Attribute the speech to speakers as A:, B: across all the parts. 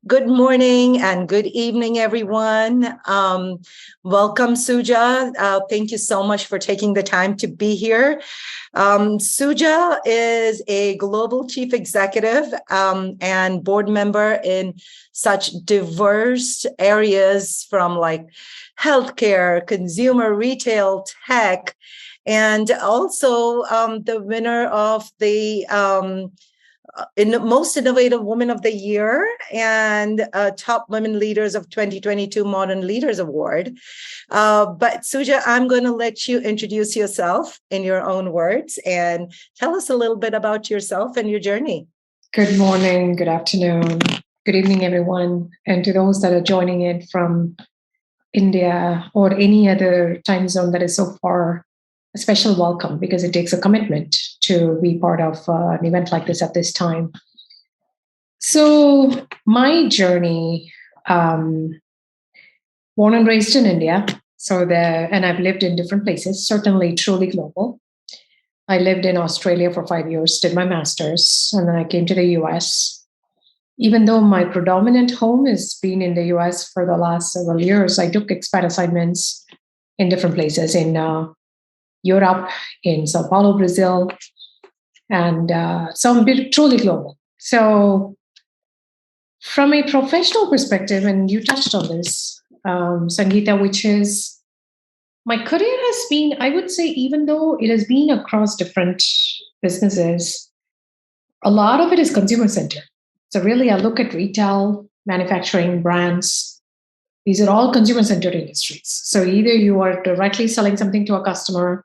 A: Good morning and good evening, everyone. Welcome, Suja. Thank you so much for taking the time to be here. Suja is a global chief executive and board member in such diverse areas from like healthcare, consumer retail, tech, and also the winner of the Most Innovative Woman of the Year and Top Women Leaders of 2022 Modern Leaders Award. But Suja, I'm going to let you introduce yourself in your own words and tell us a little bit about yourself and your journey.
B: Good morning, good afternoon, good evening, everyone. And to those that are joining in from India or any other time zone that is so far, a special welcome, because it takes a commitment to be part of an event like this at this time. So my journey, born and raised in India, and I've lived in different places, certainly truly global. I lived in Australia for 5 years, did my master's, and then I came to the US. Even though my predominant home has been in the US for the last several years, I took expat assignments in different places in Europe, in Sao Paulo, Brazil, and so I'm truly global. So from a professional perspective, and you touched on this, Sangeeta, which is my career has been, I would say, even though it has been across different businesses, a lot of it is consumer centered. So really, I look at retail, manufacturing, brands. These are all consumer centered industries. So either you are directly selling something to a customer,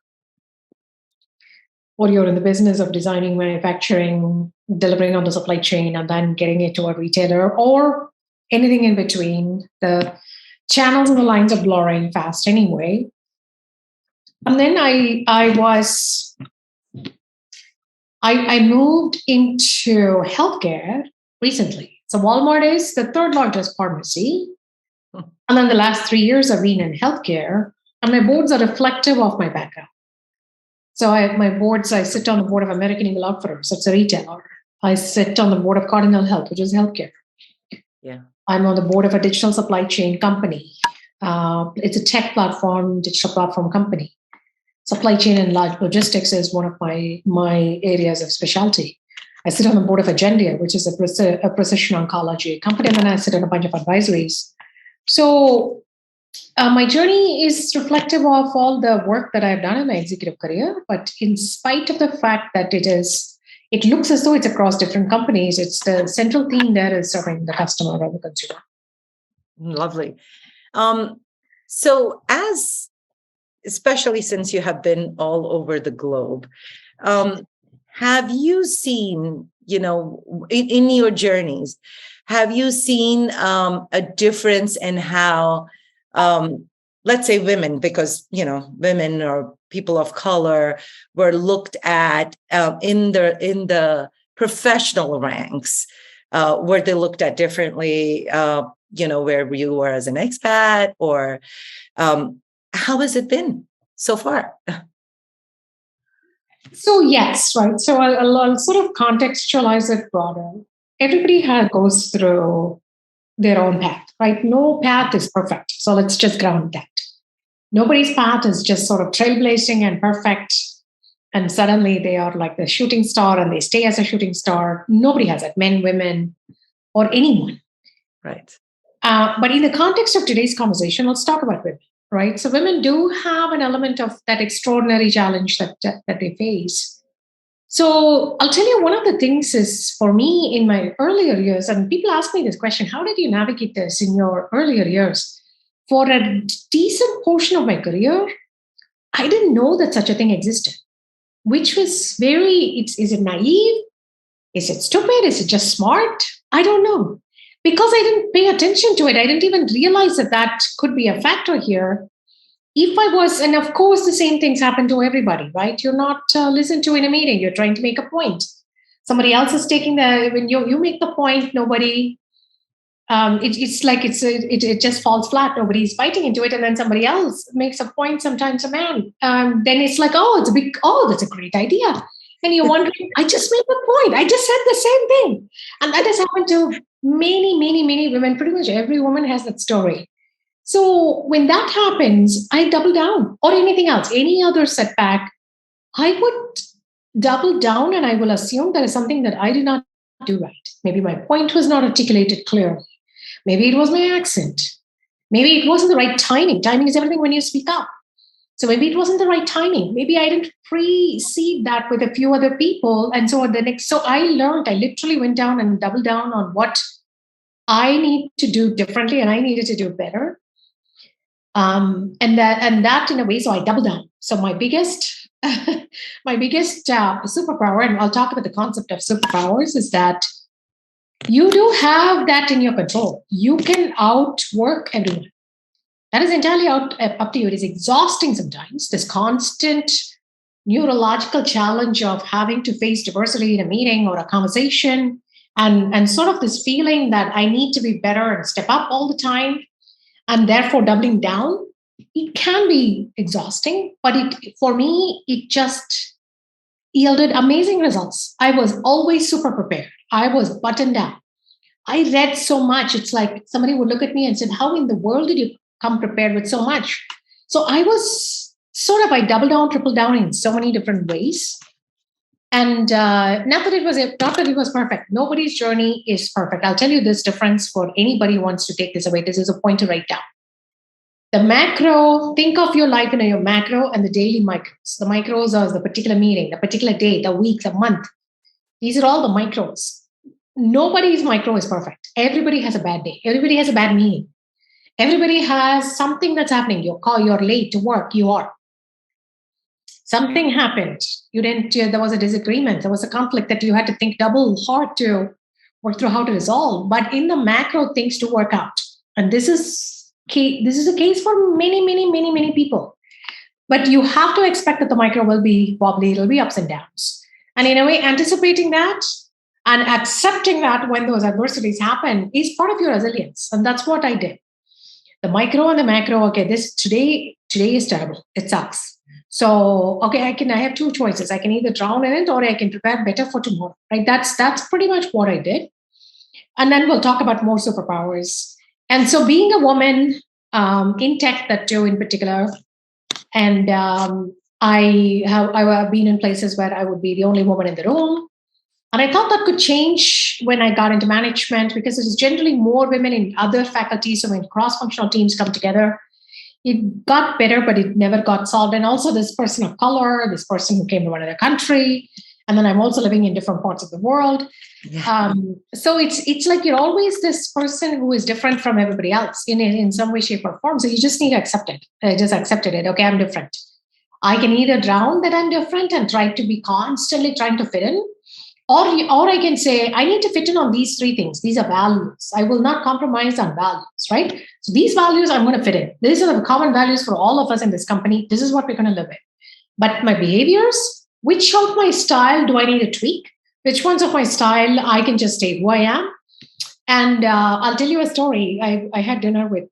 B: or you're in the business of designing, manufacturing, delivering on the supply chain, and then getting it to a retailer, or anything in between. The channels and the lines are blurring fast anyway. And then I moved into healthcare recently. So Walmart is the third largest pharmacy. And then the last 3 years I've been in healthcare, and my boards are reflective of my background. So I sit on the board of American Eagle Outfitters, it's a retailer. I sit on the board of Cardinal Health, which is healthcare.
A: Yeah.
B: I'm on the board of a digital supply chain company. It's a tech platform, digital platform company. Supply chain and large logistics is one of my areas of specialty. I sit on the board of Agendia, which is a precision oncology company, and then I sit on a bunch of advisories. So my journey is reflective of all the work that I've done in my executive career, but in spite of the fact that it looks as though it's across different companies, it's the central theme there is serving the customer or the consumer.
A: Lovely. So especially since you have been all over the globe, have you seen, in your journeys, have you seen a difference in how, let's say women, because, women or people of color were looked at in the professional ranks? Were they looked at differently, where you were as an expat, or how has it been so far?
B: So yes, right. So I'll sort of contextualize it broader. Everybody goes through their own path, right? No path is perfect. So let's just ground that. Nobody's path is just sort of trailblazing and perfect. And suddenly they are like the shooting star and they stay as a shooting star. Nobody has it, men, women, or anyone.
A: Right.
B: But in the context of today's conversation, let's talk about women, right? So women do have an element of that extraordinary challenge that they face. So I'll tell you, one of the things is for me in my earlier years, and people ask me this question, how did you navigate this in your earlier years? For a decent portion of my career, I didn't know that such a thing existed, which was is it naive? Is it stupid? Is it just smart? I don't know. Because I didn't pay attention to it, I didn't even realize that could be a factor here. If I was, and of course, the same things happen to everybody, right? You're not listened to in a meeting. You're trying to make a point. Somebody else is when you make the point, nobody, it just falls flat. Nobody's biting into it. And then somebody else makes a point, sometimes a man. Then it's like, that's a great idea. And you're wondering, I just made the point. I just said the same thing. And that has happened to Many women, pretty much every woman has that story. So when that happens, I double down, or anything else, any other setback, I would double down and I will assume there is something that I did not do right. Maybe my point was not articulated clearly. Maybe it was my accent. Maybe it wasn't the right timing. Timing is everything when you speak up. So maybe it wasn't the right timing. Maybe I didn't precede that with a few other people. And so the next, so I learned, I literally went down and doubled down on what I need to do differently and I needed to do better. And that in a way, so I doubled down. So my biggest, my biggest superpower, and I'll talk about the concept of superpowers, is that you do have that in your control. You can outwork everyone. That is entirely up to you. It is exhausting sometimes, this constant neurological challenge of having to face diversity in a meeting or a conversation, and sort of this feeling that I need to be better and step up all the time, and therefore doubling down. It can be exhausting, but for me, it just yielded amazing results. I was always super prepared. I was buttoned down. I read so much. It's like somebody would look at me and said, how in the world did you come prepared with so much? So I was I doubled down, tripled down in so many different ways. And not that it was perfect. Nobody's journey is perfect. I'll tell you this difference for anybody who wants to take this away. This is a point to write down. The macro, think of your life in your macro and the daily micros. The micros are the particular meeting, the particular day, the week, the month. These are all the micros. Nobody's micro is perfect. Everybody has a bad day. Everybody has a bad meeting. Everybody has something that's happening. You're late to work. You are. Something happened. There was a disagreement. There was a conflict that you had to think double hard to work through how to resolve. But in the macro, things do work out. And this is a case for many people. But you have to expect that the micro will be wobbly. It'll be ups and downs. And in a way, anticipating that and accepting that when those adversities happen is part of your resilience. And that's what I did. The micro and the macro, okay, this today is terrible. It sucks. So, okay, I have two choices. I can either drown in it or I can prepare better for tomorrow, right? That's pretty much what I did. And then we'll talk about more superpowers. And so being a woman in tech, that too in particular, and I've been in places where I would be the only woman in the room. And I thought that could change when I got into management, because there's generally more women in other faculties. So when cross-functional teams come together, it got better, but it never got solved. And also this person of color, this person who came from another country, and then I'm also living in different parts of the world. Yeah. So it's like you're always this person who is different from everybody else in some way, shape, or form. So you just need to accept it. I just accepted it. Okay, I'm different. I can either drown that I'm different and try to be constantly trying to fit in, or I can say, I need to fit in on these three things. These are values. I will not compromise on values, right? So these values, I'm going to fit in. These are the common values for all of us in this company. This is what we're going to live with. But my behaviors, which of my style do I need to tweak? Which ones of my style I can just stay who I am? And I'll tell you a story. I had dinner with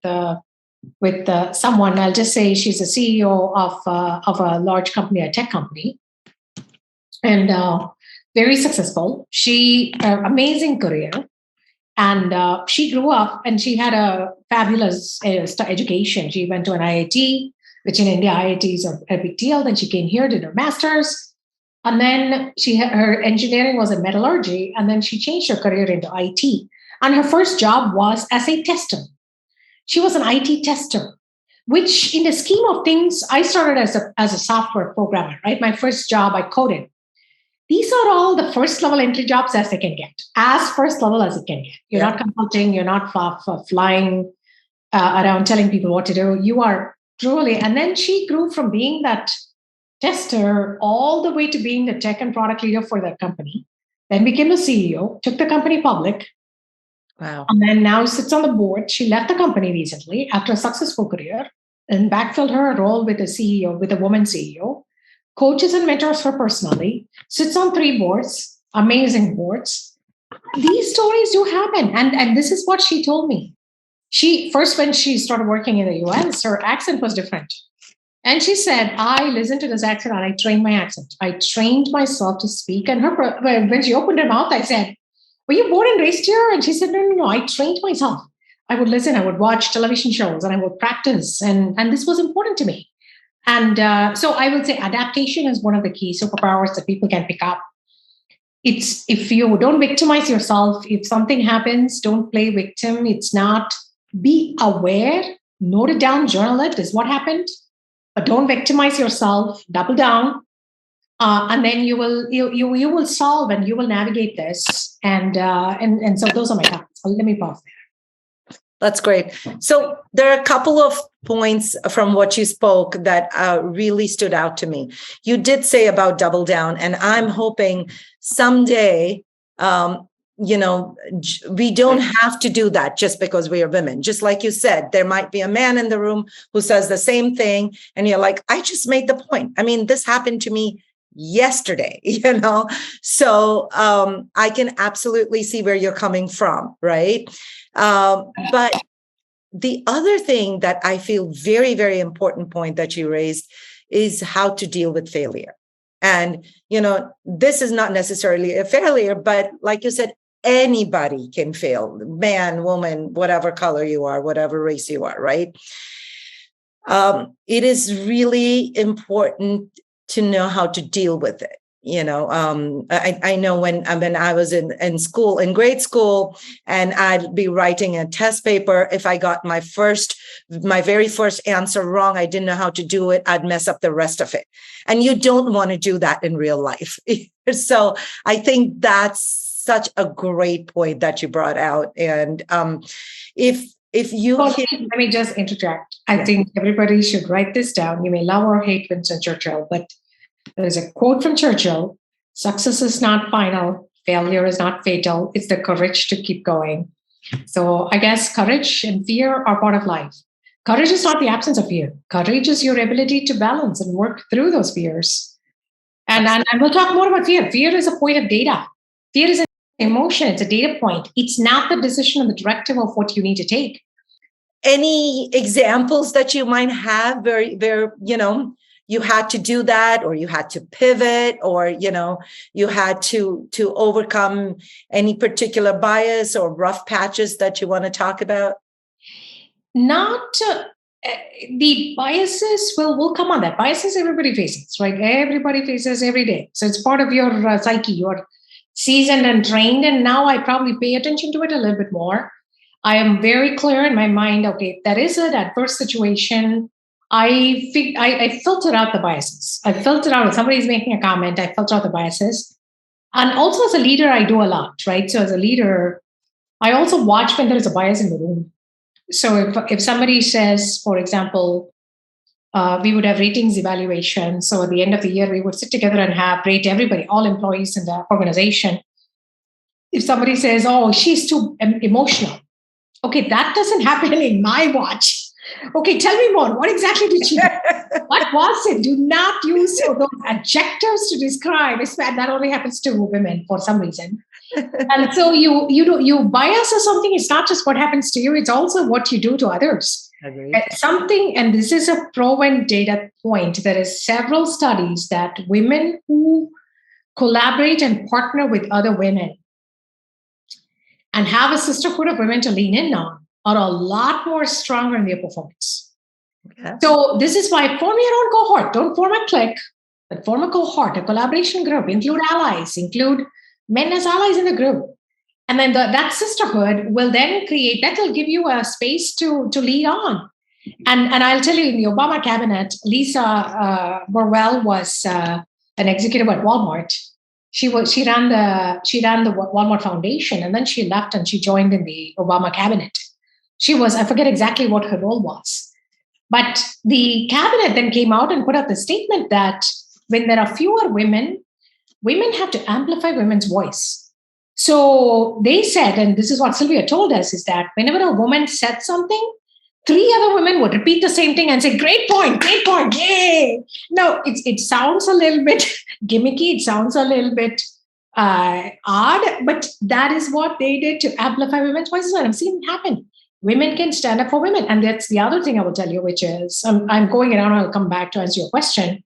B: someone. I'll just say she's a CEO of a large company, a tech company, and very successful. She amazing career, and she grew up and she had a fabulous education. She went to an IIT, which in India IITs are a big deal. Then she came here, did her master's, and then her engineering was in metallurgy, and then she changed her career into IT. And her first job was as a tester. She was an IT tester, which in the scheme of things, I started as a software programmer, right? My first job, I coded. These are all the first level entry jobs as they can get, as first level as it can get. You're not consulting, you're not flying around telling people what to do. You are truly, and then she grew from being that tester all the way to being the tech and product leader for that company, then became the CEO, took the company public.
A: Wow.
B: And then now sits on the board. She left the company recently after a successful career and backfilled her role with a woman CEO. Coaches and mentors her personally, sits on 3 boards, amazing boards. These stories do happen. And this is what she told me. When she started working in the US, her accent was different. And she said, I listened to this accent and I trained my accent. I trained myself to speak. And when she opened her mouth, I said, were you born and raised here? And she said, no, I trained myself. I would listen, I would watch television shows, and I would practice. And this was important to me. And so I would say adaptation is one of the key superpowers that people can pick up. It's if you don't victimize yourself, if something happens, don't play victim. It's not, be aware, note it down, journal it. This is what happened, but don't victimize yourself. Double down, and then you will solve and you will navigate this. And so those are my thoughts. Let me pause there.
A: That's great. So there are a couple of points from what you spoke that really stood out to me. You did say about double down, and I'm hoping someday, we don't have to do that just because we are women. Just like you said, there might be a man in the room who says the same thing, and you're like, I just made the point. I mean, this happened to me yesterday, So I can absolutely see where you're coming from, right? But the other thing that I feel very, very important point that you raised is how to deal with failure. And, this is not necessarily a failure, but like you said, anybody can fail, man, woman, whatever color you are, whatever race you are, right? It is really important to know how to deal with it. I know when I was in school, in grade school, and I'd be writing a test paper. If I got my very first answer wrong, I didn't know how to do it, I'd mess up the rest of it. And you don't want to do that in real life. So I think that's such a great point that you brought out. And if you
B: let me just interject. I think everybody should write this down. You may love or hate Winston Churchill, but there's a quote from Churchill: success is not final, failure is not fatal, it's the courage to keep going. So I guess courage and fear are part of life. Courage is not the absence of fear. Courage is your ability to balance and work through those fears. And we'll talk more about fear. Fear is a point of data. Fear is an emotion, it's a data point. It's not the decision or the directive of what you need to take.
A: Any examples that you might have where you had to do that, or you had to pivot, or, you had to overcome any particular bias or rough patches that you want to talk about?
B: Not the biases will come on that. Biases everybody faces, right? Everybody faces every day. So it's part of your psyche. You're seasoned and trained. And now I probably pay attention to it a little bit more. I am very clear in my mind, okay, that is an adverse situation. I filter out the biases. I filter out if somebody's making a comment, I filter out the biases. And also as a leader, I do a lot, right? So as a leader, I also watch when there is a bias in the room. So if somebody says, for example, we would have ratings evaluation. So at the end of the year, we would sit together and rate everybody, all employees in the organization. If somebody says, oh, she's too emotional. Okay, that doesn't happen in my watch. Okay, tell me more. What exactly did she do? What was it? Do not use those adjectives to describe. That only happens to women for some reason. And so you bias or something. It's not just what happens to you. It's also what you do to others. Something, and this is a proven data point. There is several studies that women who collaborate and partner with other women and have a sisterhood of women to lean in on are a lot more stronger in their performance. Okay. So this is why form your own cohort. Don't form a clique, but form a cohort, a collaboration group. Include allies, include men as allies in the group. And then that sisterhood will then that will give you a space to lead on. And I'll tell you, in the Obama cabinet, Lisa Burwell was an executive at Walmart. She ran the Walmart Foundation, and then she left and she joined in the Obama cabinet. I forget exactly what her role was. But the cabinet then came out and put out the statement that when there are fewer women have to amplify women's voice. So they said, and this is what Sylvia told us, is that whenever a woman said something, 3 other women would repeat the same thing and say, great point, yay. No, it sounds a little bit gimmicky. It sounds a little bit odd, but that is what they did to amplify women's voices. And I've seen it happen. Women can stand up for women. And that's the other thing I will tell you, which is, I'm going around, I'll come back to answer your question.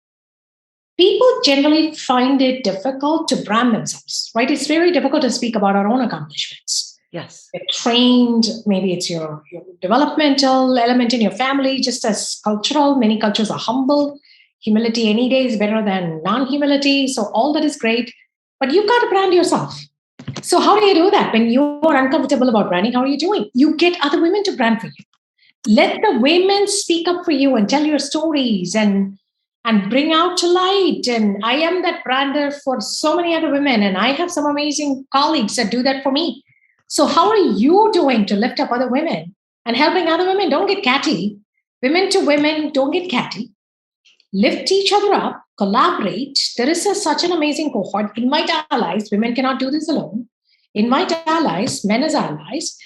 B: people generally find it difficult to brand themselves, right? It's very difficult to speak about our own accomplishments.
A: Yes.
B: You're trained, maybe it's your developmental element in your family, just as cultural. Many cultures are humble. Humility any day is better than non-humility. So all that is great, but you've got to brand yourself. So how do you do that? When you are uncomfortable about branding, how are you doing? You get other women to brand for you. Let the women speak up for you and tell your stories and bring out to light. And I am that brander for so many other women, and I have some amazing colleagues that do that for me. So how are you doing to lift up other women and helping other women? Don't get catty. Women to women, don't get catty. Lift each other up, collaborate. There is such an amazing cohort. Invite allies. Women cannot do this alone. Invite allies, men as allies.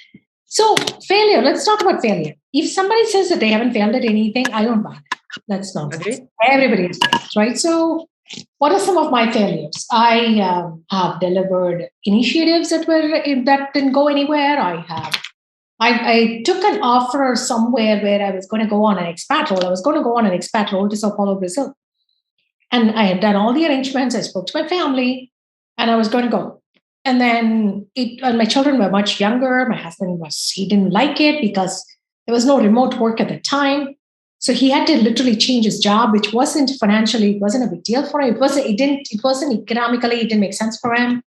B: So, failure, let's talk about failure. If somebody says that they haven't failed at anything, I don't buy it. That's nonsense.
A: Agreed.
B: Everybody has failed, right? So, what are some of my failures? I have delivered initiatives that didn't go anywhere. I took an offer somewhere where I was going to go on an expat role. I was going to go on an expat role to Sao Paulo, Brazil. And I had done all the arrangements. I spoke to my family and I was going to go. And then my children were much younger. My husband he didn't like it because there was no remote work at the time. So he had to literally change his job, which wasn't financially, it wasn't a big deal for him. It wasn't economically, it didn't make sense for him.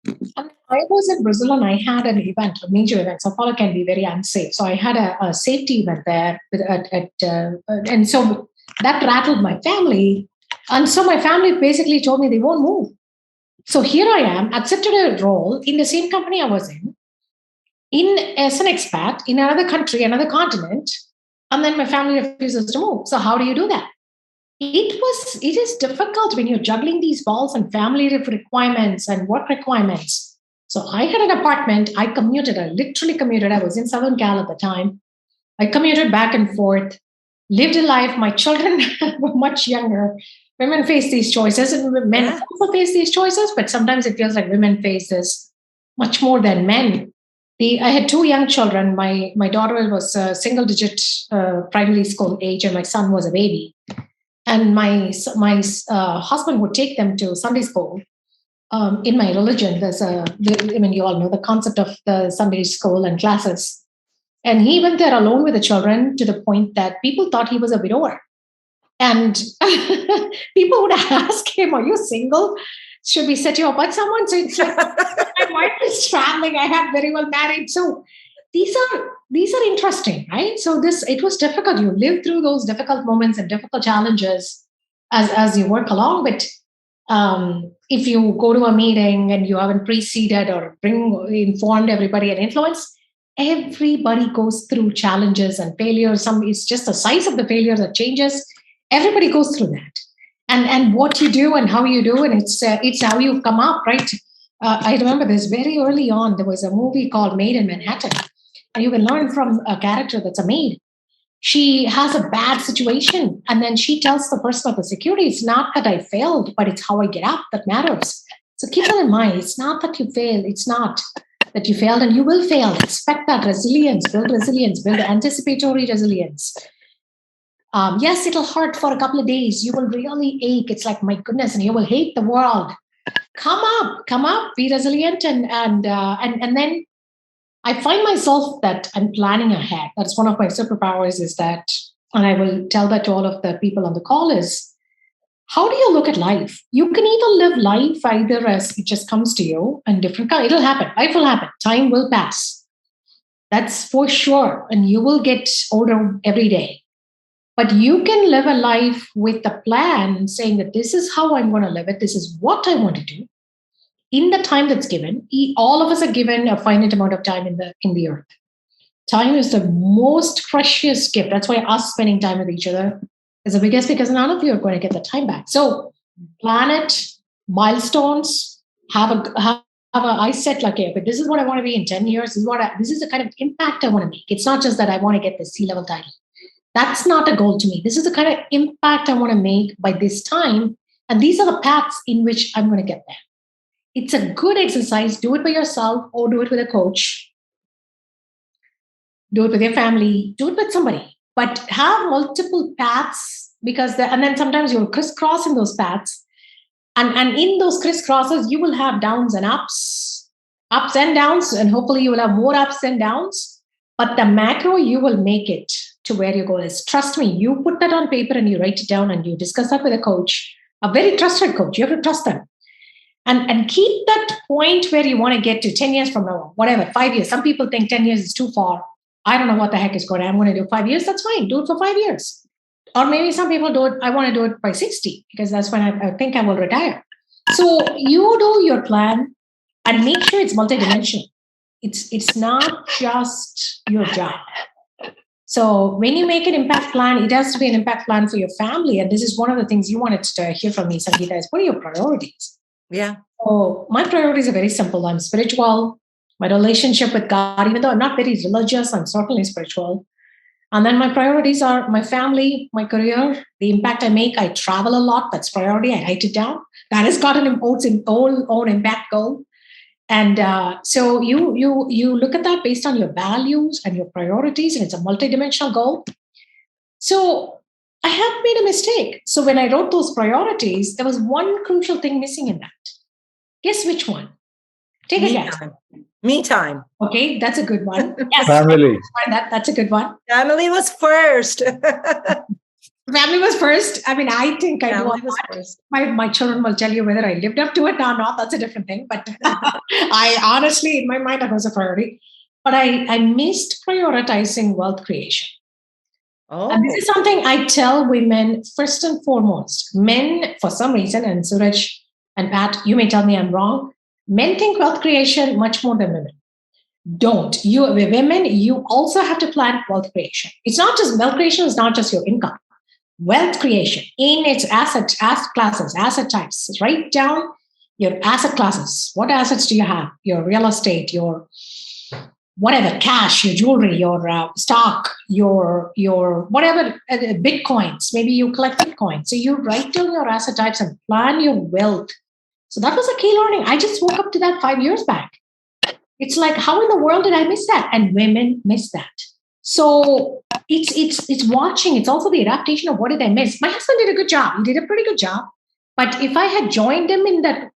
B: And I was in Brazil and I had an event, a major event. Sao Paulo can be very unsafe. So I had a safety event there and so that rattled my family. And so my family basically told me they won't move. So here I am, accepted a role in the same company I was in as an expat in another country, another continent, and then my family refuses to move. So how do you do that? It is difficult when you're juggling these balls and family requirements and work requirements. So I had an apartment. I literally commuted. I was in Southern Cal at the time. I commuted back and forth, lived a life. My children were much younger. Women face these choices and men also face these choices, but sometimes it feels like women face this much more than men. I had two young children. My daughter was single digit primary school age and my son was a baby. And my husband would take them to Sunday school. In my religion, you all know the concept of the Sunday school and classes. And he went there alone with the children to the point that people thought he was a widower. And people would ask him, "Are you single? Should we set you up with someone?" So it's like, my wife is traveling. I had very well married. So these are interesting, right? So it was difficult. You live through those difficult moments and difficult challenges as you work along. But if you go to a meeting and you haven't preceded or informed everybody and influence, everybody goes through challenges and failures. It's just the size of the failure that changes. Everybody goes through that, and what you do and how you do, and it's how you come up, right? I remember this very early on. There was a movie called Made in Manhattan, and you can learn from a character that's a maid. She has a bad situation, and then she tells the person at the security, "It's not that I failed, but it's how I get up that matters." So keep that in mind. It's not that you failed. It's not that you failed, and you will fail. Expect that resilience, build anticipatory resilience. Yes, it'll hurt for a couple of days. You will really ache. It's like, my goodness, and you will hate the world. Come up, be resilient, and then I find myself that I'm planning ahead. That's one of my superpowers. Is that, and I will tell that to all of the people on the call, is how do you look at life? You can either live life either as it just comes to you and different. It'll happen. Life will happen. Time will pass. That's for sure, and you will get older every day. But you can live a life with a plan saying that this is how I'm going to live it. This is what I want to do in the time that's given. All of us are given a finite amount of time in the earth. Time is the most precious gift. That's why us spending time with each other is the biggest, because none of you are going to get the time back. So plan it, milestones, I set like, okay, but this is what I want to be in 10 years. This is the kind of impact I want to make. It's not just that I want to get the C-level title. That's not a goal to me. This is the kind of impact I want to make by this time. And these are the paths in which I'm going to get there. It's a good exercise. Do it by yourself or do it with a coach. Do it with your family. Do it with somebody. But have multiple paths because and then sometimes you'll crisscross in those paths. And in those crisscrosses, you will have downs and ups and downs, and hopefully you will have more ups and downs. But the macro, you will make it to where your goal is. Trust me, you put that on paper and you write it down and you discuss that with a coach, a very trusted coach. You have to trust them. And keep that point where you want to get to 10 years from now, whatever, 5 years. Some people think 10 years is too far. I don't know what the heck is going on. I'm going to do 5 years. That's fine. Do it for 5 years. Or maybe some people do it. I want to do it by 60 because that's when I think I will retire. So you do your plan and make sure it's multidimensional. It's not just your job. So when you make an impact plan, it has to be an impact plan for your family. And this is one of the things you wanted to hear from me, Sangeeta, is what are your priorities?
A: Yeah.
B: So my priorities are very simple. I'm spiritual. My relationship with God, even though I'm not very religious, I'm certainly spiritual. And then my priorities are my family, my career, the impact I make. I travel a lot. That's priority. I write it down. That has got an own impact goal. And so you look at that based on your values and your priorities, and it's a multidimensional goal. So I have made a mistake. So when I wrote those priorities, there was one crucial thing missing in that. Guess which one? Take a guess.
A: Me time.
B: Okay, that's a good one. Yes,
C: family.
B: That's a good one.
A: Family was first.
B: Family was first. I mean, I think I
A: Family
B: do.
A: was first.
B: My children will tell you whether I lived up to it or not. That's a different thing. But I honestly, in my mind, that was a priority. But I missed prioritizing wealth creation.
A: Oh.
B: And this is something I tell women first and foremost. Men, for some reason, and Suraj and Pat, you may tell me I'm wrong. Men think wealth creation much more than women. Don't. Women, you also have to plan wealth creation. It's not just wealth creation, is not just your income. Wealth creation in its asset classes, asset types. Write down your asset classes. What assets do you have? Your real estate, your whatever, cash, your jewelry, your stock, your whatever, bitcoins. Maybe you collect bitcoins. So you write down your asset types and plan your wealth. So that was a key learning. I just woke up to that 5 years back. It's like, how in the world did I miss that? And women miss that. So it's watching. It's also the adaptation of what did I miss. My husband did a good job. He did a pretty good job. But if I had joined him in that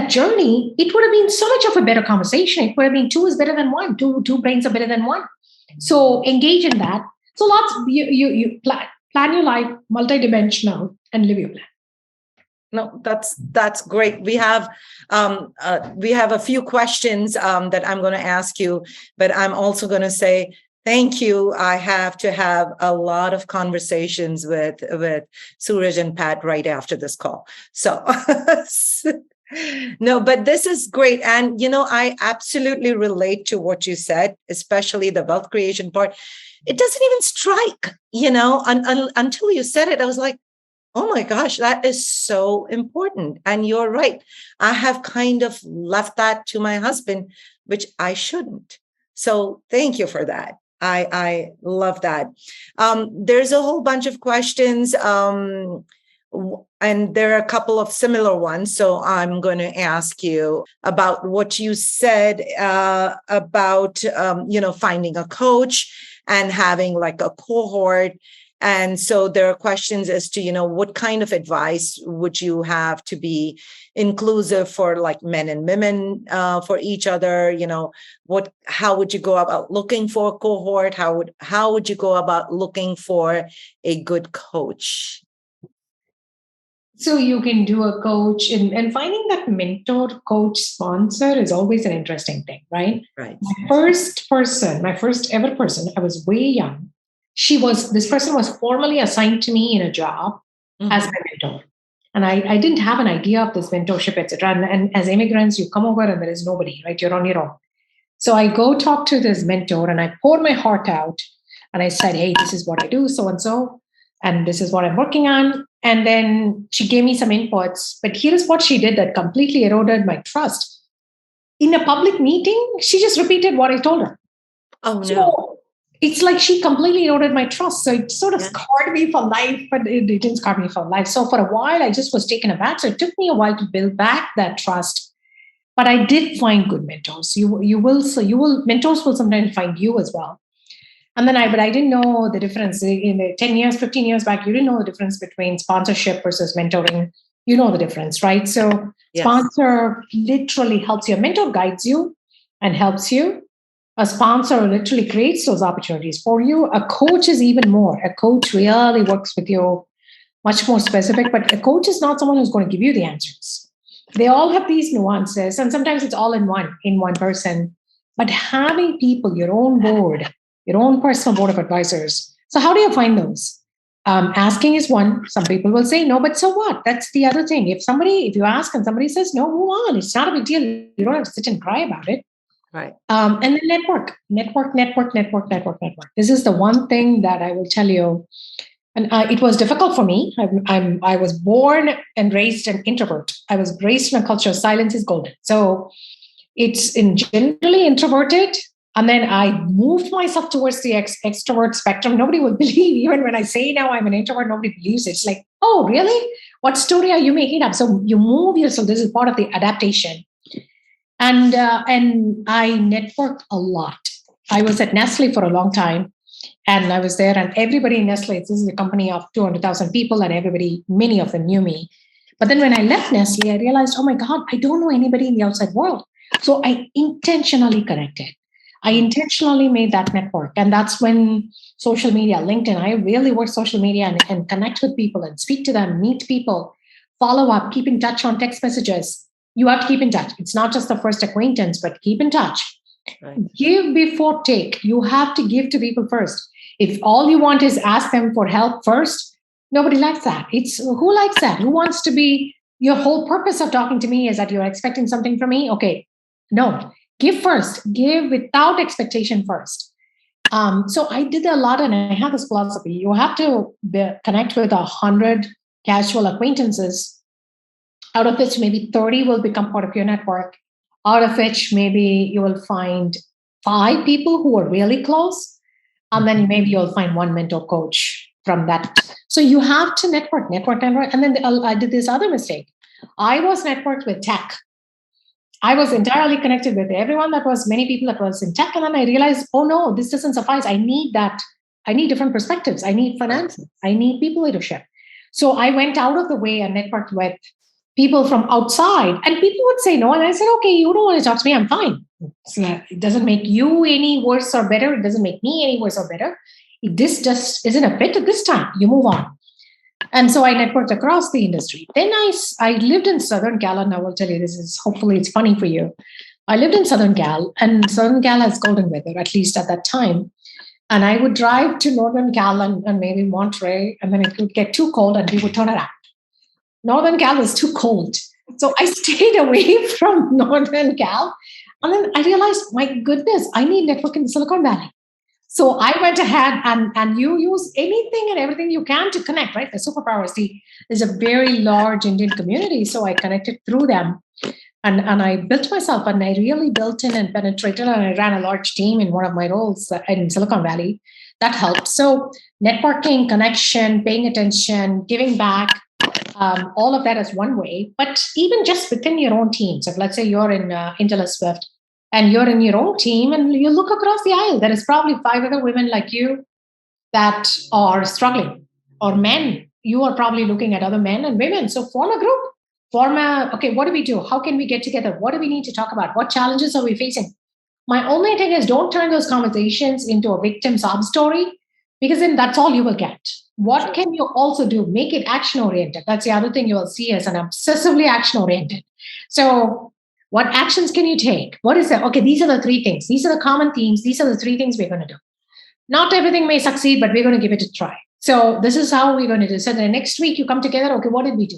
B: journey, it would have been so much of a better conversation. It would have been two is better than one. Two brains are better than one. So engage in that. So you plan your life multidimensional and live your plan.
A: No, that's great. We have a few questions that I'm going to ask you, but I'm also going to say thank you. I have to have a lot of conversations with Suraj and Pat right after this call. So no, but this is great. And, I absolutely relate to what you said, especially the wealth creation part. It doesn't even strike, until you said it. I was like, oh my gosh, that is so important. And you're right. I have kind of left that to my husband, which I shouldn't. So thank you for that. I love that. There's a whole bunch of questions, and there are a couple of similar ones. So I'm going to ask you about what you said about, finding a coach and having like a cohort. And so there are questions as to, what kind of advice would you have to be inclusive for like men and women for each other? How would you go about looking for a cohort? How would you go about looking for a good coach?
B: So you can do a coach and finding that mentor, coach, sponsor is always an interesting thing, right?
A: Right.
B: My first ever person, I was way young. This person was formally assigned to me in a job as my mentor. And I didn't have an idea of this mentorship, etc. And as immigrants, you come over and there is nobody, right? You're on your own. So I go talk to this mentor and I pour my heart out. And I said, hey, this is what I do, so-and-so. And this is what I'm working on. And then she gave me some inputs. But here's what she did that completely eroded my trust. In a public meeting, she just repeated what I told her.
A: Oh, no.
B: So it's like she completely eroded my trust. So it sort of scarred me for life, but it didn't scar me for life. So for a while, I just was taken aback. So it took me a while to build back that trust. But I did find good mentors. Mentors will sometimes find you as well. And then but I didn't know the difference in the 10 years, 15 years back. You didn't know the difference between sponsorship versus mentoring. You know the difference, right? So
A: Yes.
B: sponsor literally helps you. A mentor guides you and helps you. A sponsor literally creates those opportunities for you. A coach is even more. A coach really works with you much more specific, but a coach is not someone who's going to give you the answers. They all have these nuances, and sometimes it's all in one person. But having people, your own board, your own personal board of advisors. So how do you find those? Asking is one. Some people will say no, but so what? That's the other thing. If you ask and somebody says no, move on. It's not a big deal. You don't have to sit and cry about it.
A: Right.
B: And then network. This is the one thing that I will tell you. And it was difficult for me. I was born and raised an introvert. I was raised in a culture of silence is golden. So it's in generally introverted. And then I moved myself towards the extrovert spectrum. Nobody will believe, even when I say now I'm an introvert, nobody believes it. It's like, oh, really? What story are you making up? So you move yourself. This is part of the adaptation. And I networked a lot. I was at Nestle for a long time. And I was there, and everybody in Nestle, this is a company of 200,000 people, and many of them knew me. But then when I left Nestle, I realized, oh my God, I don't know anybody in the outside world. So I intentionally connected. I intentionally made that network. And that's when social media, LinkedIn, I really work social media and connect with people and speak to them, meet people, follow up, keep in touch on text messages. You have to keep in touch. It's not just the first acquaintance, but keep in touch. Right. Give before take. You have to give to people first. If all you want is ask them for help first, nobody likes that. It's who likes that? Who wants to be? Your whole purpose of talking to me is that you're expecting something from me. Okay, no, give first. Give without expectation first. So I did a lot, and I have this philosophy: you have to connect with 100 casual acquaintances, out of which maybe 30 will become part of your network. Out of which maybe you will find 5 people who are really close, and then maybe you'll find one mentor coach from that. So you have to network. And then I did this other mistake. I was networked with tech. I was entirely connected with many people that was in tech. And then I realized, oh no, this doesn't suffice. I need that. I need different perspectives. I need finances. I need people leadership. So I went out of the way and networked with people from outside, and people would say no. And I said, okay, you don't want to talk to me. I'm fine. It doesn't make you any worse or better. It doesn't make me any worse or better. This just isn't a fit at this time. You move on. And so I networked across the industry. Then I lived in Southern Cal, and I will tell you, hopefully it's funny for you. I lived in Southern Cal, and Southern Cal has golden weather, at least at that time. And I would drive to Northern Cal and maybe Monterey, and then it would get too cold and we would turn around. Northern Cal was too cold. So I stayed away from Northern Cal. And then I realized, my goodness, I need network in Silicon Valley. So I went ahead and you use anything and everything you can to connect, right? The superpowers. There's a very large Indian community. So I connected through them. And I built myself, and I really built in and penetrated, and I ran a large team in one of my roles in Silicon Valley. That helped. So networking, connection, paying attention, giving back, all of that is one way. But even just within your own team. So if, let's say you're in Intelliswift and you're in your own team and you look across the aisle, there is probably 5 other women like you that are struggling, or men. You are probably looking at other men and women. So form a group. Okay, what do we do? How can we get together? What do we need to talk about? What challenges are we facing? My only thing is, don't turn those conversations into a victim sob story, because then that's all you will get. What can you also do? Make it action oriented. That's the other thing you will see as an obsessively action oriented. So what actions can you take? What is that? Okay, these are the 3 things. These are the common themes. These are the 3 things we're going to do. Not everything may succeed, but we're going to give it a try. So this is how we're going to do. So the next week you come together. Okay, what did we do?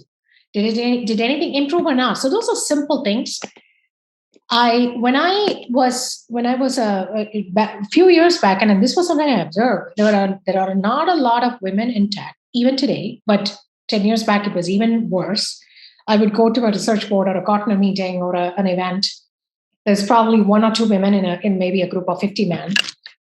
B: Did anything improve or not? So those are simple things. When I was a few years back, and this was something I observed, there are not a lot of women in tech, even today, but 10 years back, it was even worse. I would go to a research board or a Gartner meeting or an event. There's probably 1 or 2 women in maybe a group of 50 men.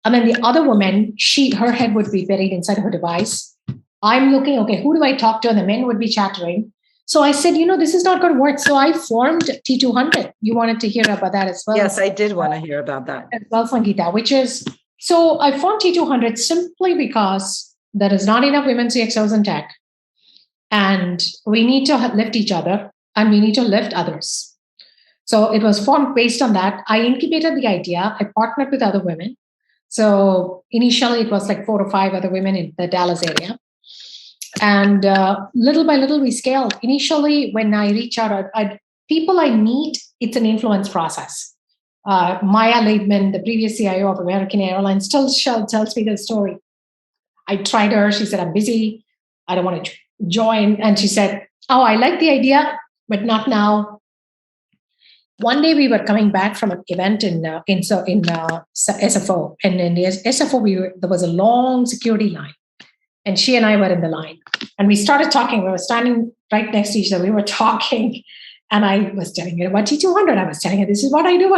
B: And then the other woman, her head would be buried inside her device. I'm looking, okay, who do I talk to? And the men would be chattering. So I said, this is not going to work. So I formed T200. You wanted to hear about that as well.
A: Yes, I did want to hear about that.
B: As well, Sangeeta, which is So I formed T200 simply because there is not enough women CXOs in tech. And we need to lift each other and we need to lift others. So it was formed based on that. I incubated the idea. I partnered with other women. So initially it was like 4 or 5 other women in the Dallas area. And little by little we scaled. Initially, when I reach out, people I meet, it's an influence process. Maya Leibman, the previous CIO of American Airlines, still tells me the story. I tried her. She said, I'm busy. I don't want to join. And she said, oh, I like the idea, but not now. One day we were coming back from an event in SFO. And in the SFO, there was a long security line. And she and I were in the line. And we started talking. We were standing right next to each other. We were talking. And I was telling her about T200. I was telling her, this is what I do.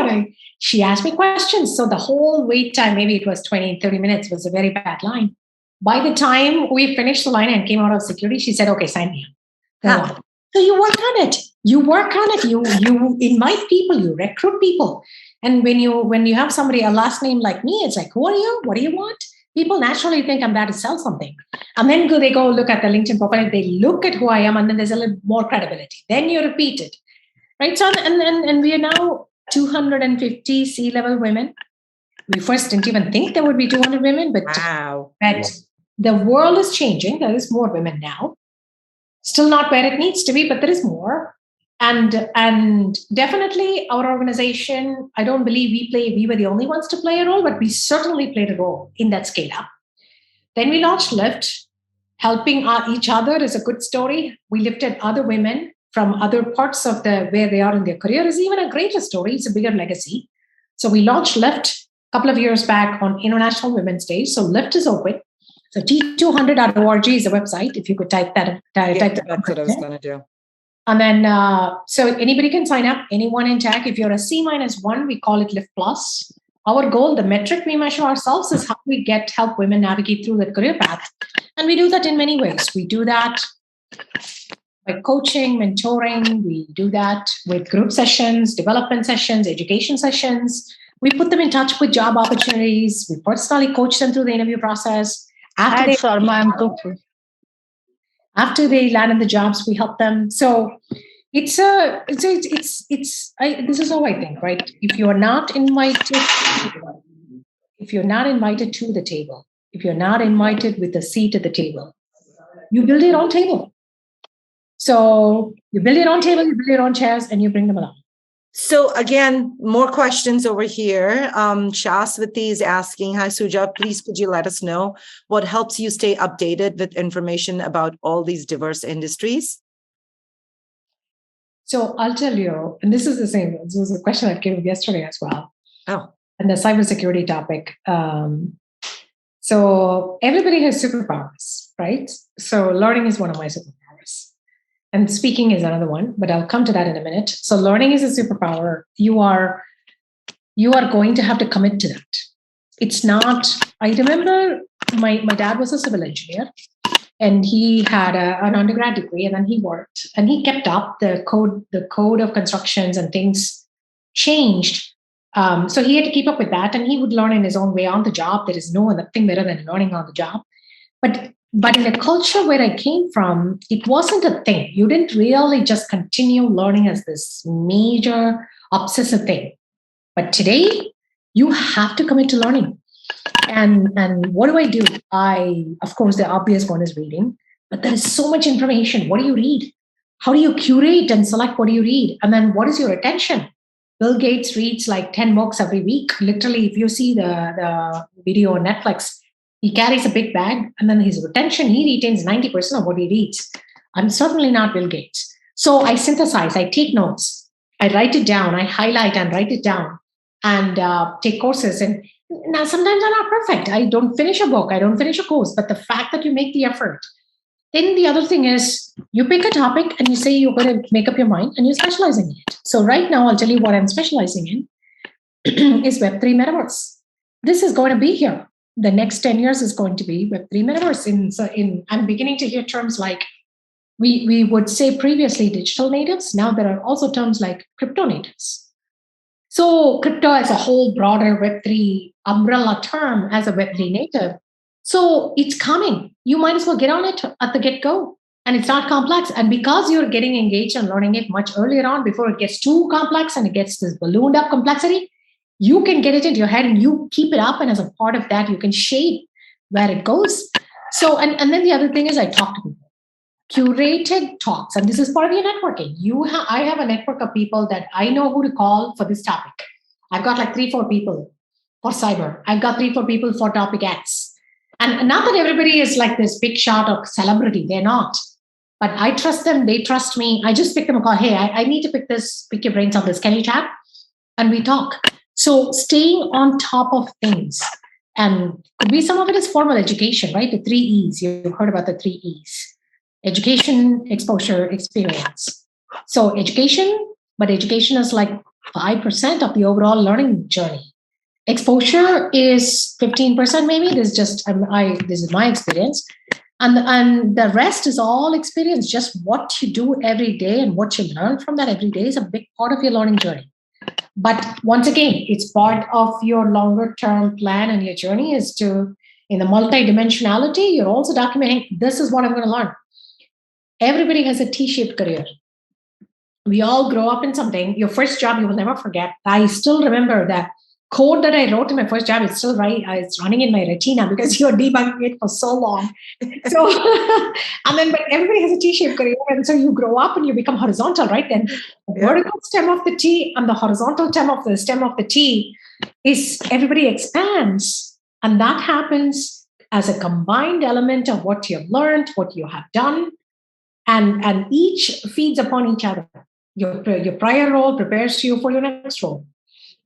B: She asked me questions. So the whole wait time, maybe it was 20, 30 minutes, was a very bad line. By the time we finished the line and came out of security, she said, okay, sign me up. So you work on it. You work on it. You invite people. You recruit people. And when you have somebody, a last name like me, it's like, who are you? What do you want? People naturally think I'm there to sell something. And then they go look at the LinkedIn profile. They look at who I am, and then there's a little more credibility. Then you repeat it. Right? So, and we are now 250 C-level women. We first didn't even think there would be 200 women, but the world is changing. There is more women now. Still not where it needs to be, but there is more. And definitely our organization, I don't believe we were the only ones to play a role, but we certainly played a role in that scale up. Then we launched Lift. Helping each other is a good story. We lifted other women from other parts of where they are in their career is even a greater story. It's a bigger legacy. So we launched Lift a couple of years back on International Women's Day. So Lift is open. So T200.org is a website. If you could type that.
A: That's what I was going to do.
B: And then, so anybody can sign up, anyone in tech. If you're a C-1, we call it Lift Plus. Our goal, the metric we measure ourselves is how we help women navigate through that career path. And we do that in many ways. We do that by coaching, mentoring. We do that with group sessions, development sessions, education sessions. We put them in touch with job opportunities. We personally coach them through the interview process. After they land in the jobs, we help them. So this is how I think, right? If you're not invited to the table, if you're not invited with a seat at the table, you build your own table. So you build your own table, you build your own chairs, and you bring them along.
A: So again, more questions over here. Shaswati is asking, hi, Suja, please could you let us know what helps you stay updated with information about all these diverse industries?
B: So I'll tell you, and this is the same. This was a question that came up yesterday as well.
A: Oh.
B: And the cybersecurity topic. So everybody has superpowers, right? So learning is one of my superpowers. And speaking is another one, but I'll come to that in a minute. So learning is a superpower. You are going to have to commit to that. It's not, I remember my dad was a civil engineer and he had an undergrad degree, and then he worked and he kept up the code of constructions, and things changed. So he had to keep up with that, and he would learn in his own way on the job. There is nothing better than learning on the job. But in the culture where I came from, it wasn't a thing. You didn't really just continue learning as this major obsessive thing. But today, you have to commit to learning. And what do? Of course, the obvious one is reading, but there is so much information. What do you read? How do you curate and select what do you read? And then what is your attention? Bill Gates reads like 10 books every week. Literally, if you see the video on Netflix, he carries a big bag, and then his retention, he retains 90% of what he reads. I'm certainly not Bill Gates. So I synthesize, I take notes, I write it down, I highlight and write it down, and take courses. And now sometimes I'm not perfect. I don't finish a book, I don't finish a course, but the fact that you make the effort. Then the other thing is you pick a topic and you say you're going to make up your mind and you're specializing in it. So right now, I'll tell you what I'm specializing in is Web3 Metaverse. This is going to be here. The next 10 years is going to be Web3 Metaverse. I'm beginning to hear terms like, we would say previously digital natives. Now there are also terms like crypto natives. So crypto as a whole broader Web3 umbrella term as a Web3 native. So it's coming. You might as well get on it at the get-go. And it's not complex. And because you're getting engaged and learning it much earlier on before it gets too complex and it gets this ballooned up complexity, you can get it into your head and you keep it up. And as a part of that, you can shape where it goes. So, and then the other thing is I talk to people. Curated talks, and this is part of your networking. I have a network of people that I know who to call for this topic. I've got like 3-4 people for cyber. I've got 3-4 people for topic X. And not that everybody is like this big shot or celebrity. They're not. But I trust them. They trust me. I just pick them a call. Hey, I need to pick your brains on this. Can you chat? And we talk. So staying on top of things. And could be some of it is formal education, right? The 3 E's. You've heard about the 3 E's. Education, exposure, experience. So education, but education is like 5% of the overall learning journey. Exposure is 15% maybe. This is just this is my experience. And the rest is all experience. Just what you do every day and what you learn from that every day is a big part of your learning journey. But once again, it's part of your longer term plan and your journey is to, in the multidimensionality, you're also documenting, this is what I'm going to learn. Everybody has a T-shaped career. We all grow up in something. Your first job, you will never forget. I still remember that code that I wrote in my first job. It's still right. It's running in my retina because you're debugging it for so long. So, and then, but everybody has a T-shaped career. And so you grow up and you become horizontal, right? Then the vertical stem of the T and the horizontal stem of the T is everybody expands. And that happens as a combined element of what you've learned, what you have done, and each feeds upon each other. Your prior role prepares you for your next role.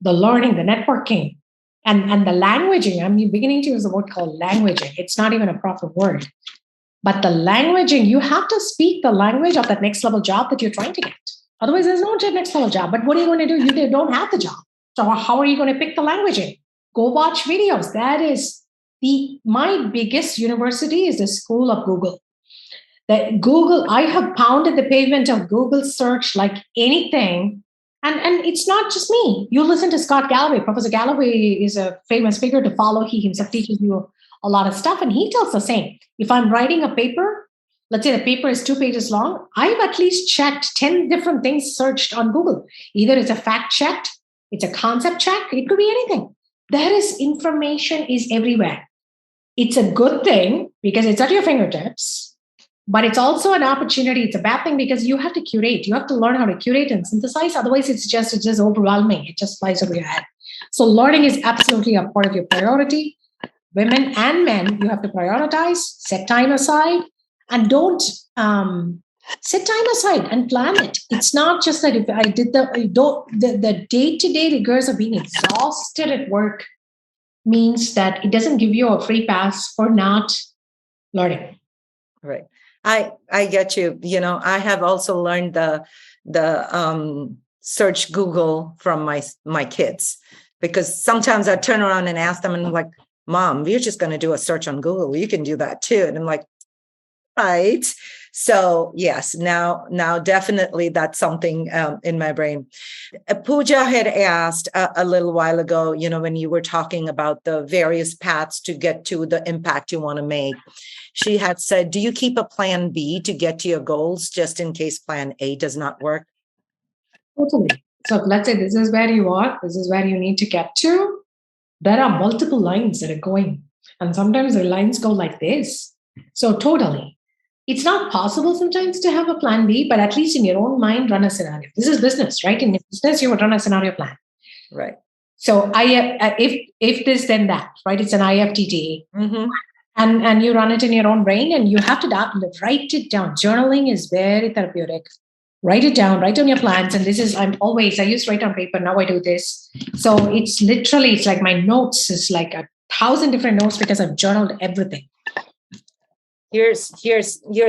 B: The learning, the networking, and the languaging. I'm beginning to use a word called languaging. It's not even a proper word. But the languaging, you have to speak the language of that next level job that you're trying to get. Otherwise, there's no next level job. But what are you going to do? You don't have the job. So how are you going to pick the languaging? Go watch videos. That is my biggest university is the school of Google. That Google, I have pounded the pavement of Google search like anything. And it's not just me. You listen to Scott Galloway. Professor Galloway is a famous figure to follow. He himself teaches you a lot of stuff. And he tells the same. If I'm writing a paper, let's say the paper is 2 pages long, I've at least checked 10 different things searched on Google. Either it's a fact checked, it's a concept check, it could be anything. There is information is everywhere. It's a good thing because it's at your fingertips. But it's also an opportunity. It's a bad thing because you have to curate. You have to learn how to curate and synthesize. Otherwise, it's just overwhelming. It just flies over your head. So learning is absolutely a part of your priority. Women and men, you have to prioritize, set time aside, and don't set time aside and plan it. It's not just that if I did the day-to-day rigors of being exhausted at work means that it doesn't give you a free pass for not learning.
A: Right. I get you. You know, I have also learned the search Google from my kids, because sometimes I turn around and ask them and I'm like, Mom, we're just going to do a search on Google. You can do that too. And I'm like, right. So yes, now definitely that's something in my brain. Pooja had asked a little while ago, you know, when you were talking about the various paths to get to the impact you want to make. She had said, do you keep a plan B to get to your goals just in case plan A does not work?
B: Totally. So let's say this is where you are, this is where you need to get to. There are multiple lines that are going. And sometimes the lines go like this. So totally. It's not possible sometimes to have a plan B, but at least in your own mind, run a scenario. This is business, right? In business, you would run a scenario plan.
A: Right.
B: So if this, then that, right? It's an IFTTE.
A: Mm-hmm.
B: And you run it in your own brain and you have to write it down. Journaling is very therapeutic. Write it down, write on your plans. And I used to write on paper. Now I do this. So it's like my notes is like 1,000 different notes because I've journaled everything.
A: Here's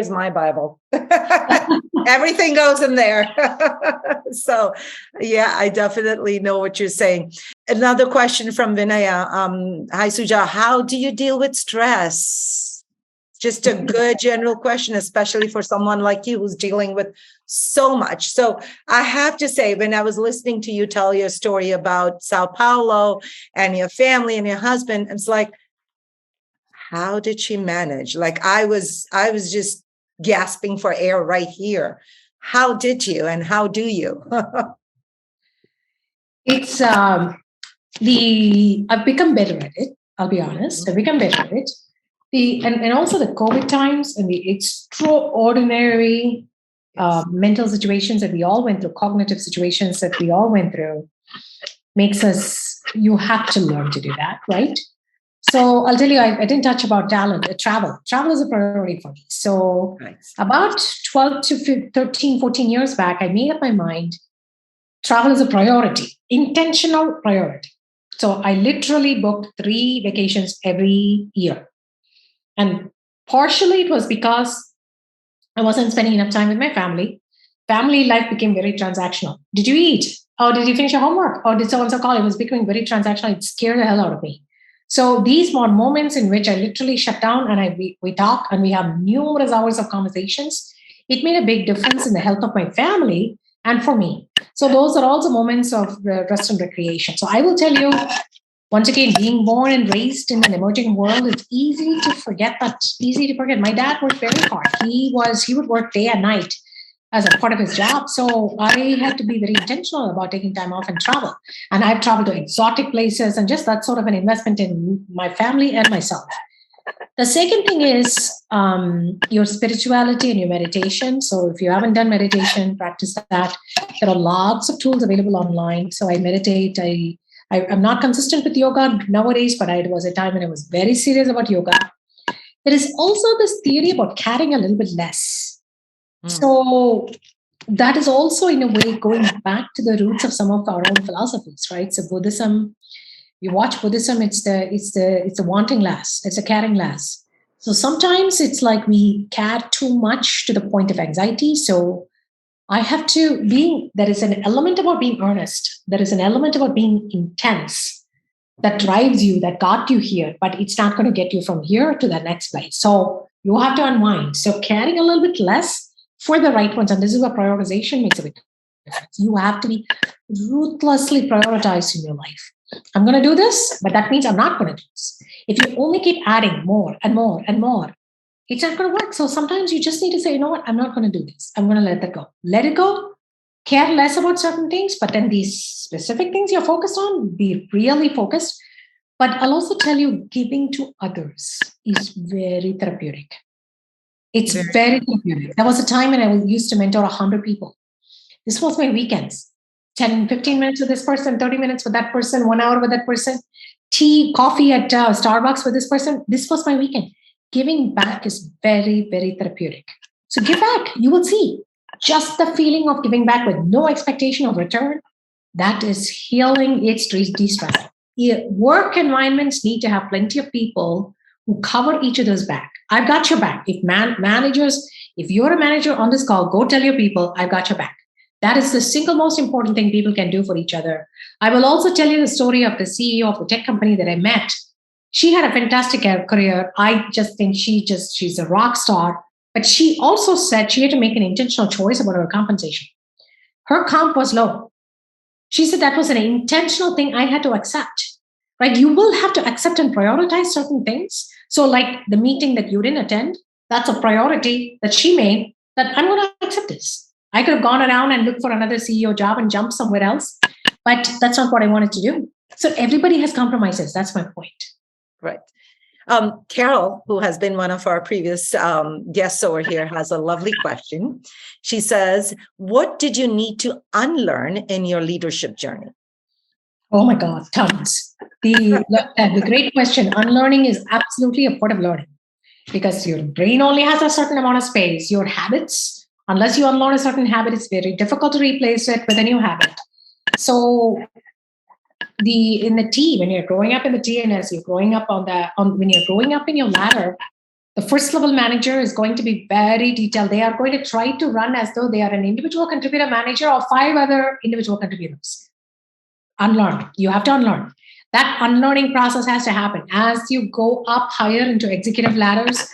A: my Bible. Everything goes in there. So yeah, I definitely know what you're saying. Another question from Vinaya. Hi, Suja. How do you deal with stress? just a good general question, especially for someone like you who's dealing with so much. So I have to say, when I was listening to you tell your story about Sao Paulo and your family and your husband, it's like, how did she manage? Like I was just gasping for air right here. How did you and how do you?
B: It's the I've become better at it. I'll be honest. I've become better at it. And also the COVID times and the extraordinary mental situations that we all went through, cognitive situations that we all went through, makes us. You have to learn to do that, right? So I'll tell you, I didn't touch about talent. Travel. Travel is a priority for me. So
A: Nice.
B: about 12 to 13, 14 years back, I made up my mind. Travel is a priority, intentional priority. So I literally booked 3 vacations every year. And partially it was because I wasn't spending enough time with my family. Family life became very transactional. Did you eat? Oh, did you finish your homework? Or did so and so call? It was becoming very transactional. It scared the hell out of me. So these were moments in which I literally shut down and we talk and we have numerous hours of conversations. It made a big difference in the health of my family and for me. So those are also moments of rest and recreation. So I will tell you, once again, being born and raised in an emerging world, it's easy to forget that. Easy to forget. My dad worked very hard. He would work day and night as a part of his job. So I had to be very intentional about taking time off and travel. And I've traveled to exotic places and just that sort of an investment in my family and myself. The second thing is your spirituality and your meditation. So if you haven't done meditation, practice that. There are lots of tools available online. So I meditate. I'm not consistent with yoga nowadays, but it was a time when I was very serious about yoga. There is also this theory about caring a little bit less. So that is also in a way going back to the roots of some of our own philosophies, right? So Buddhism, you watch Buddhism, it's the wanting less, it's a caring less. So sometimes it's like we care too much to the point of anxiety. So there is an element about being earnest. There is an element about being intense that drives you, that got you here, but it's not going to get you from here to the next place. So you have to unwind. So caring a little bit less for the right ones. And this is where prioritization makes a big difference. You have to be ruthlessly prioritized in your life. I'm going to do this, but that means I'm not going to do this. If you only keep adding more and more and more, it's not going to work. So sometimes you just need to say, you know what, I'm not going to do this. I'm going to let that go. Let it go. Care less about certain things, but then these specific things you're focused on, be really focused. But I'll also tell you, giving to others is very therapeutic. It's very therapeutic. There was a time when I used to mentor 100 people. This was my weekends. 10, 15 minutes with this person, 30 minutes with that person, 1 hour with that person, tea, coffee at Starbucks with this person. This was my weekend. Giving back is very, very therapeutic. So give back. You will see just the feeling of giving back with no expectation of return. That is healing. It's de-stressing. Work environments need to have plenty of people who cover each other's back. I've got your back. If you're a manager on this call, go tell your people, I've got your back. That is the single most important thing people can do for each other. I will also tell you the story of the CEO of the tech company that I met. She had a fantastic career. I just think she's a rock star. But she also said she had to make an intentional choice about her compensation. Her comp was low. She said that was an intentional thing I had to accept. Right? You will have to accept and prioritize certain things. So like the meeting that you didn't attend, that's a priority that she made, that I'm going to accept this. I could have gone around and looked for another CEO job and jumped somewhere else, but that's not what I wanted to do. So everybody has compromises. That's my point.
A: Right. Carol, who has been one of our previous guests over here, has a lovely question. She says, what did you need to unlearn in your leadership journey?
B: Oh my God, tons. The great question. Unlearning is absolutely a part of learning because your brain only has a certain amount of space. Your habits, unless you unlearn a certain habit, it's very difficult to replace it with a new habit. So in the T, when you're growing up in the TNS, you're growing up when you're growing up in your ladder, the first level manager is going to be very detailed. They are going to try to run as though they are an individual contributor manager or 5 other individual contributors. Unlearn. You have to unlearn. That unlearning process has to happen as you go up higher into executive ladders.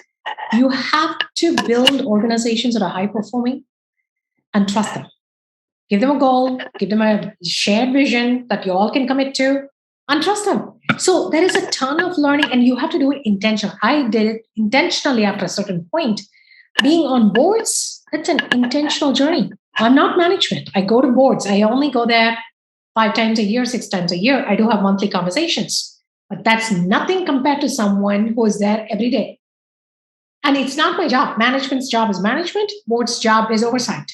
B: You have to build organizations that are high performing and trust them. Give them a goal, give them a shared vision that you all can commit to, and trust them. So there is a ton of learning, and you have to do it intentionally. I did it intentionally after a certain point. Being on boards, it's an intentional journey. I'm not management. I go to boards. I only go there 5 times a year, 6 times a year. I do have monthly conversations, but that's nothing compared to someone who is there every day. And it's not my job. Management's job is management, board's job is oversight,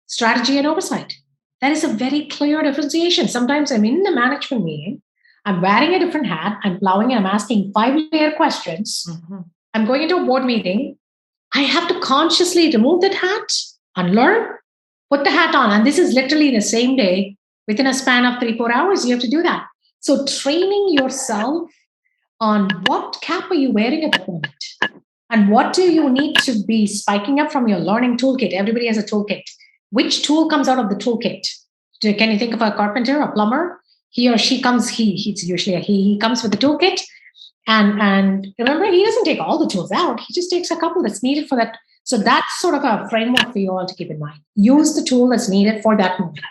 B: strategy and oversight. That is a very clear differentiation. Sometimes I'm in the management meeting, I'm wearing a different hat, I'm plowing, and I'm asking 5 layer questions. Mm-hmm. I'm going into a board meeting. I have to consciously remove that hat, unlearn, put the hat on. And this is literally the same day, within a span of 3-4 hours, you have to do that. So training yourself on what cap are you wearing at the moment? And what do you need to be spiking up from your learning toolkit? Everybody has a toolkit. Which tool comes out of the toolkit? Can you think of a carpenter, a plumber? He or she comes, he's usually a he comes with the toolkit. And remember, he doesn't take all the tools out. He just takes a couple that's needed for that. So that's sort of a framework for you all to keep in mind. Use the tool that's needed for that moment.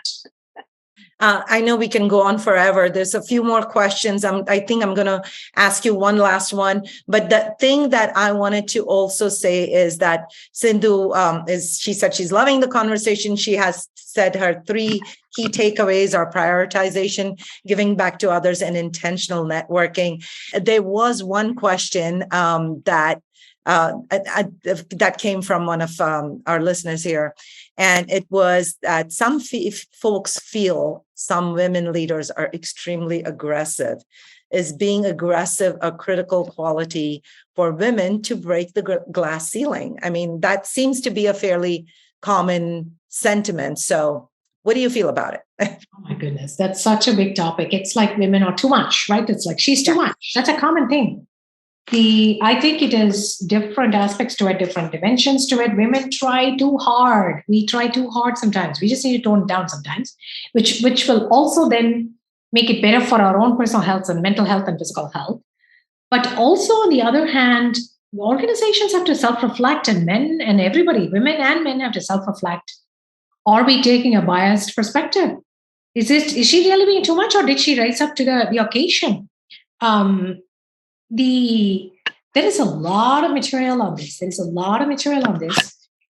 A: I know we can go on forever. There's a few more questions. I think I'm going to ask you one last one. But the thing that I wanted to also say is that Sindhu, she said she's loving the conversation. She has said her 3 key takeaways are prioritization, giving back to others, and intentional networking. There was one question that came from one of our listeners here. And it was that some folks feel some women leaders are extremely aggressive. Is being aggressive a critical quality for women to break the glass ceiling? I mean, that seems to be a fairly common sentiment. So what do you feel about it?
B: Oh my goodness, that's such a big topic. It's like women are too much, right? It's like she's too much. That's a common thing. I think it is different aspects to it, different dimensions to it. Women try too hard. We try too hard sometimes. We just need to tone it down sometimes, which will also then make it better for our own personal health and mental health and physical health. But also, on the other hand, organizations have to self-reflect, and men and everybody, women and men, have to self-reflect. Are we taking a biased perspective? Is she really being too much, or did she rise up to the occasion? There is a lot of material on this.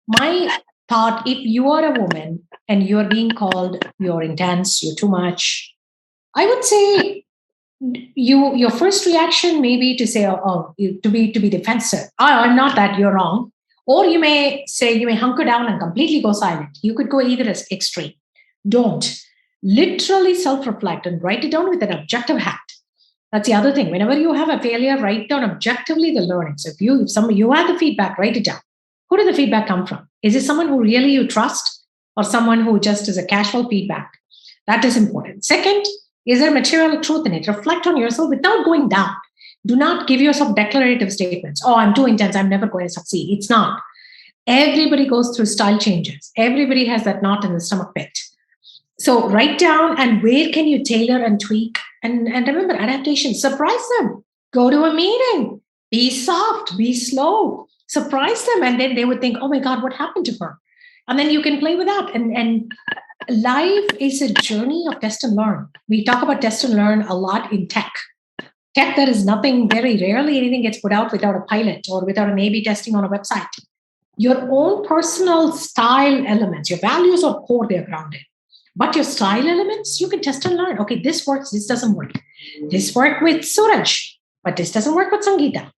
B: My thought, if you are a woman and you're being called you're intense, you're too much, I would say your first reaction may be to say, to be defensive. I'm not that, you're wrong. Or you may hunker down and completely go silent. You could go either as extreme. Don't. Literally self-reflect and write it down with an objective hat. That's the other thing. Whenever you have a failure, write down objectively the learning. So if you had the feedback, write it down. Who did the feedback come from? Is it someone who really you trust, or someone who just is a casual feedback? That is important. Second, is there material truth in it? Reflect on yourself without going down. Do not give yourself declarative statements. Oh, I'm too intense, I'm never going to succeed. It's not. Everybody goes through style changes. Everybody has that knot in the stomach pit. So write down, and where can you tailor and tweak? And remember, adaptation. Surprise them. Go to a meeting. Be soft. Be slow. Surprise them. And then they would think, oh my God, what happened to her? And then you can play with that. And life is a journey of test and learn. We talk about test and learn a lot in tech. Tech, there is nothing, very rarely anything gets put out without a pilot or without an A/B testing on a website. Your own personal style elements, your values are core, they're grounded. But your style elements, you can test and learn. Okay, this works, this doesn't work. This worked with Suraj, but this doesn't work with Sangeeta.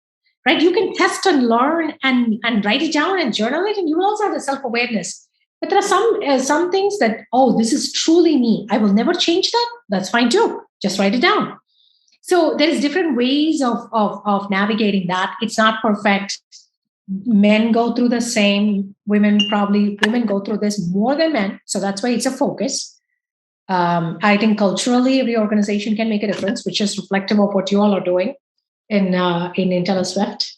B: Right? You can test and learn and write it down and journal it, and you will also have the self-awareness. But there are some things that, this is truly me. I will never change that. That's fine too. Just write it down. So there's different ways of navigating that. It's not perfect. Men go through the same. Women go through this more than men. So that's why it's a focus. I think culturally, every organization can make a difference, which is reflective of what you all are doing in Intelliswift.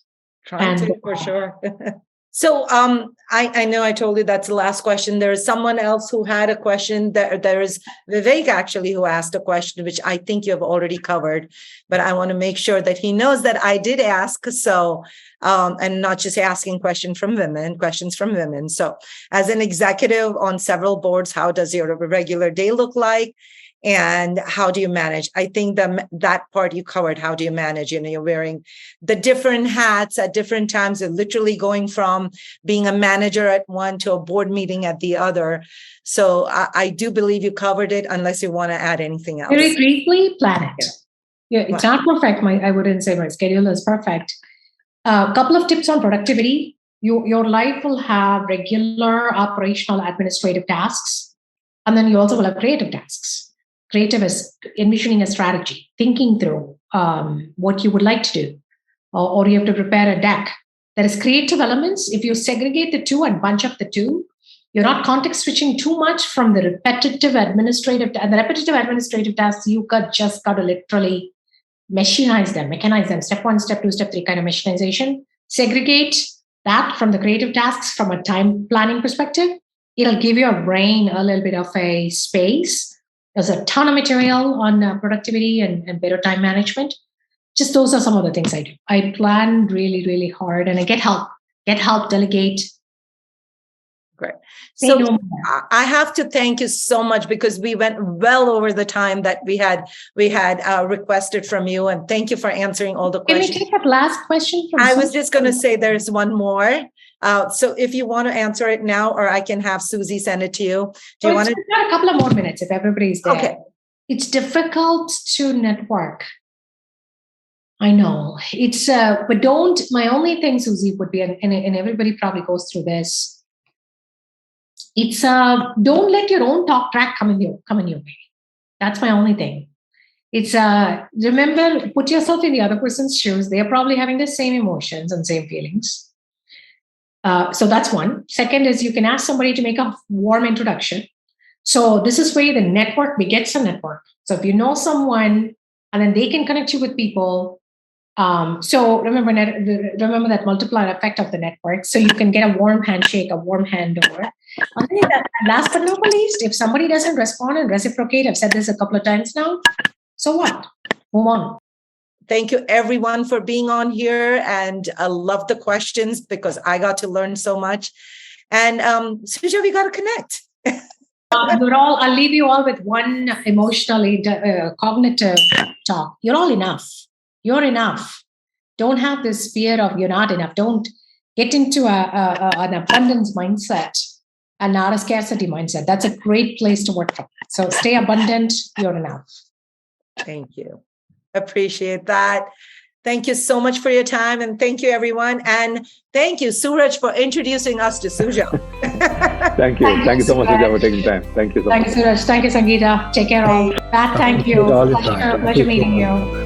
A: Trying to, for sure. So I know I told you that's the last question. There is someone else who had a question. There is Vivek actually who asked a question, which I think you have already covered, but I want to make sure that he knows that I did ask. So, and not just asking questions from women. So as an executive on several boards, how does your regular day look like? And how do you manage? I think that part you covered. How do you manage? You're wearing the different hats at different times. You're literally going from being a manager at one to a board meeting at the other. So I do believe you covered it, unless you want to add anything else.
B: Very briefly, plan it. Yeah, it's not perfect. I wouldn't say my schedule is perfect. A couple of tips on productivity. Your life will have regular operational administrative tasks, and then you also will have creative tasks. Creative is envisioning a strategy, thinking through what you would like to do, or you have to prepare a deck. There is creative elements. If you segregate the two and bunch up the two, you're not context switching too much from the repetitive administrative tasks. You just got to literally mechanize them. Step 1, step 2, step 3 kind of machinization. Segregate that from the creative tasks from a time planning perspective. It'll give your brain a little bit of a space. There's a ton of material on productivity and better time management. Just those are some of the things I do. I plan really, really hard, and I get help, delegate.
A: Great. So I have to thank you so much, because we went well over the time that we had requested from you, and thank you for answering all the questions.
B: Can we take that last question?
A: I was just going to say there's one more. So if you want to answer it now, or I can have Susie send it to you. Do you want to?
B: A couple of more minutes if everybody's there.
A: Okay.
B: It's difficult to network. I know it's, but don't. My only thing, Susie, would be, and everybody probably goes through this. It's don't let your own talk track come in your way. That's my only thing. It's remember, put yourself in the other person's shoes. They are probably having the same emotions and same feelings. So that's one. Second is you can ask somebody to make a warm introduction. So this is where the network begets a network. So if you know someone, and then they can connect you with people. So remember that multiplier effect of the network. So you can get a warm handshake, a warm handover. And last but not least, if somebody doesn't respond and reciprocate, I've said this a couple of times now. So what? Move on.
A: Thank you, everyone, for being on here. And I love the questions, because I got to learn so much. And Suja, we got to connect.
B: I'll leave you all with one emotionally cognitive talk. You're all enough. You're enough. Don't have this fear of you're not enough. Don't get into an abundance mindset and not a scarcity mindset. That's a great place to work from. So stay abundant. You're enough.
A: Thank you. Appreciate that. Thank you so much for your time. And thank you, everyone. And thank you, Suraj, for introducing us to Suja.
C: Thank you. Thank you so much, Suja, for taking time. Thank you so much.
B: Thank you, Suraj. Thank you, Sangeeta. Take care of that. Thank you. Pleasure meeting you.